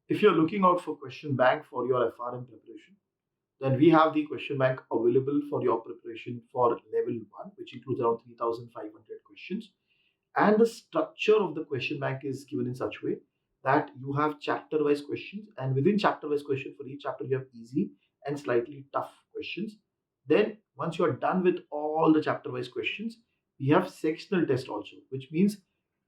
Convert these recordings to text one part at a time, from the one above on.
If you're looking out for question bank for your FRM preparation, then we have the question bank available for your preparation for level 1, which includes around 3,500 questions. And the structure of the question bank is given in such a way that you have chapter wise questions, and within chapter wise question for each chapter you have easy and slightly tough questions. Then once you are done with all the chapter wise questions, we have sectional test also, which means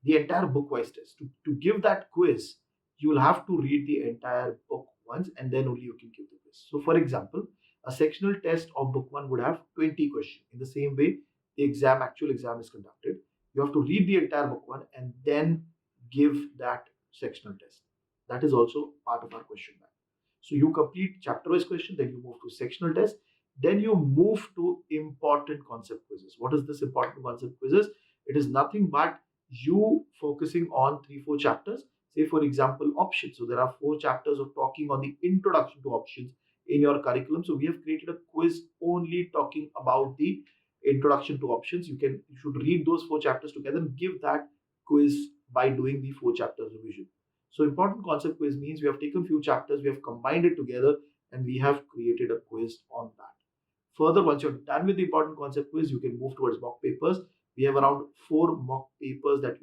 the entire book wise test. To give that quiz, you will have to read the entire book once, and then only you can give the quiz. So for example, a sectional test of book 1 would have 20 questions. In the same way, the actual exam is conducted. You have to read the entire book 1 and then give that sectional test. That is also part of our question bank. So you complete chapter wise question, then you move to sectional test, then you move to important concept quizzes. What is this important concept quizzes? It is nothing but you focusing on 3-4 chapters. Say for example, options. So there are 4 chapters of talking on the introduction to options in your curriculum. So we have created a quiz only talking about the introduction to options. You should read those 4 chapters together and give that quiz by doing the 4 chapters revision. So important concept quiz means we have taken few chapters, we have combined it together, and we have created a quiz on that. Further, once you're done with the important concept quiz, you can move towards mock papers. We have around 4 mock papers that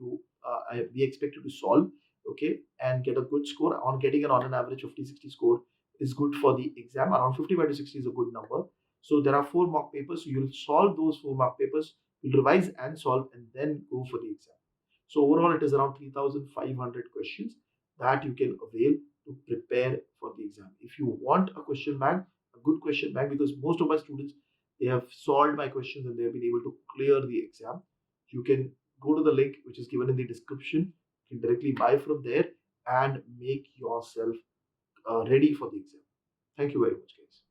we expect you to solve, okay, and get a good score. On getting on an average 50-60 score is good for the exam. Around 55 to 60 is a good number. So there are 4 mock papers. So you'll solve those 4 mock papers, you'll revise and solve, and then go for the exam. So overall, it is around 3,500 questions that you can avail to prepare for the exam. If you want a question bank, a good question bank, because most of my students, they have solved my questions and they have been able to clear the exam, you can go to the link which is given in the description. You can directly buy from there and make yourself ready for the exam. Thank you very much, guys.